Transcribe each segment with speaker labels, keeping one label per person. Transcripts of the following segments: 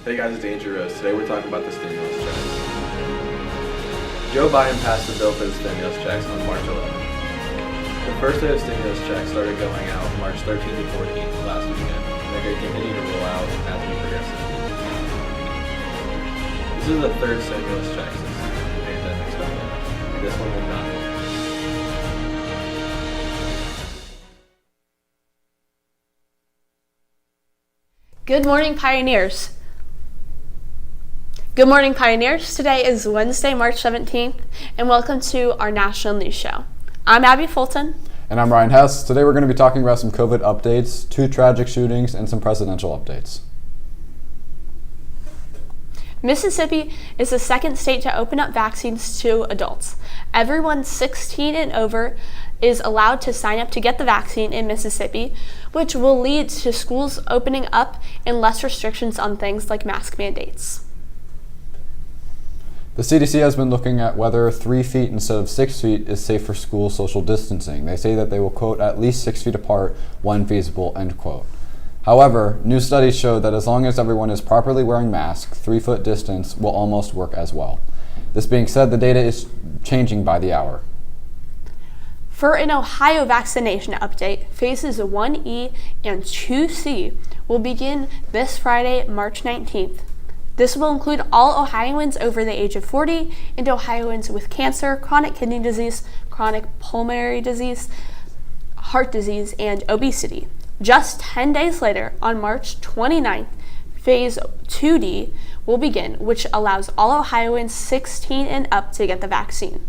Speaker 1: Hey guys, it's Andrew Rose. Today we're talking about the stimulus checks. Joe Biden passed the bill for the stimulus checks on March 11th. The first day of stimulus checks started going out March 13th and 14th last weekend, and they're going to continue to roll out as we progress this week. This is the third stimulus check since the pandemic started, and this one will not.
Speaker 2: Good morning, Pioneers. Good morning, Pioneers. Today is Wednesday, March 17th, and welcome to our national news show. I'm Abby Fulton.
Speaker 3: And I'm Ryan Hess. Today we're going to be talking about some COVID updates, 2 tragic shootings, and some presidential updates.
Speaker 2: Mississippi is the second state to open up vaccines to adults. Everyone 16 and over is allowed to sign up to get the vaccine in Mississippi, which will lead to schools opening up and less restrictions on things like mask mandates.
Speaker 3: The CDC has been looking at whether 3 feet instead of 6 feet is safe for school social distancing. They say that they will, quote, at least 6 feet apart when feasible, end quote. However, new studies show that as long as everyone is properly wearing masks, 3-foot distance will almost work as well. This being said, the data is changing by the hour.
Speaker 2: For an Ohio vaccination update, phases 1E and 2C will begin this Friday, March 19th. This will include all Ohioans over the age of 40 and Ohioans with cancer, chronic kidney disease, chronic pulmonary disease, heart disease, and obesity. Just 10 days later, on March 29th, phase 2D will begin, which allows all Ohioans 16 and up to get the vaccine.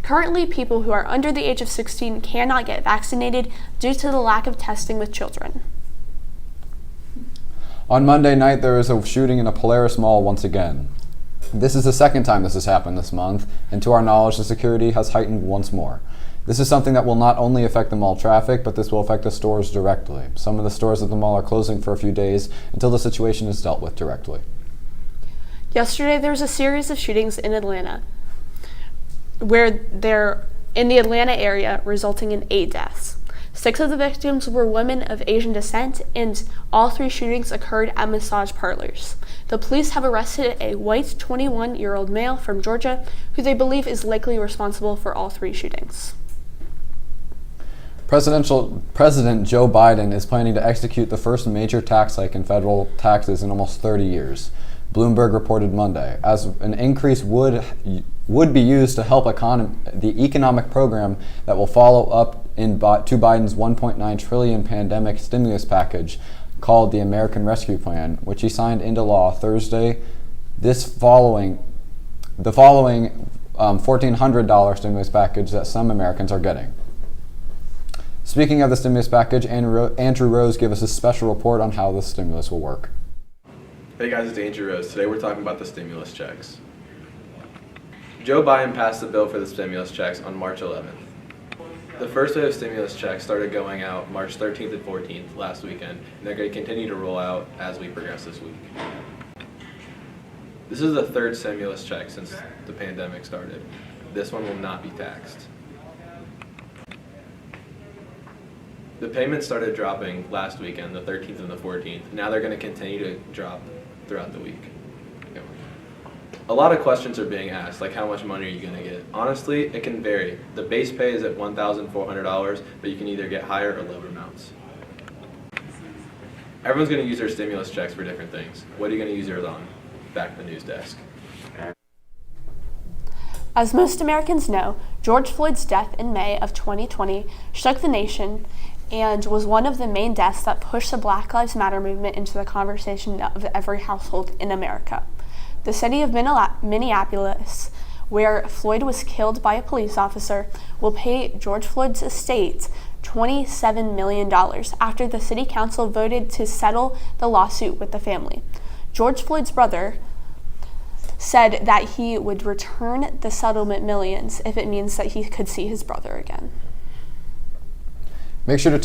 Speaker 2: Currently, people who are under the age of 16 cannot get vaccinated due to the lack of testing with children.
Speaker 3: On Monday night, there was a shooting in a Polaris Mall once again. This is the second time this has happened this month, and to our knowledge, the security has heightened once more. This is something that will not only affect the mall traffic, but this will affect the stores directly. Some of the stores at the mall are closing for a few days until the situation is dealt with directly.
Speaker 2: Yesterday, there was a series of shootings in Atlanta, where they're in the Atlanta area, resulting in 8 deaths. 6 of the victims were women of Asian descent, and all 3 shootings occurred at massage parlors. The police have arrested a white 21-year-old male from Georgia, who they believe is likely responsible for all 3 shootings.
Speaker 3: President Joe Biden is planning to execute the first major tax hike in federal taxes in almost 30 years. Bloomberg reported Monday, as an increase would be used to help the economic program that will follow up to Biden's $1.9 trillion pandemic stimulus package called the American Rescue Plan, which he signed into law Thursday. The following $1,400 stimulus package that some Americans are getting. Speaking of the stimulus package, Andrew Rose gave us a special report on how the stimulus will work.
Speaker 1: Hey guys, it's Andrew Rose. Today we're talking about the stimulus checks. Joe Biden passed the bill for the stimulus checks on March 11th. The first day of stimulus checks started going out March 13th and 14th last weekend, and they're going to continue to roll out as we progress this week. This is the third stimulus check since the pandemic started. This one will not be taxed. The payments started dropping last weekend, the 13th and the 14th. Now they're going to continue to drop throughout the week. A lot of questions are being asked, like how much money are you going to get? Honestly, it can vary. The base pay is at $1,400, but you can either get higher or lower amounts. Everyone's going to use their stimulus checks for different things. What are you going to use yours on? Back at the news desk.
Speaker 2: As most Americans know, George Floyd's death in May of 2020 shook the nation and was one of the main deaths that pushed the Black Lives Matter movement into the conversation of every household in America. The city of Minneapolis, where Floyd was killed by a police officer, will pay George Floyd's estate $27 million after the city council voted to settle the lawsuit with the family. George Floyd's brother said that he would return the settlement millions if it means that he could see his brother again.
Speaker 3: Make sure to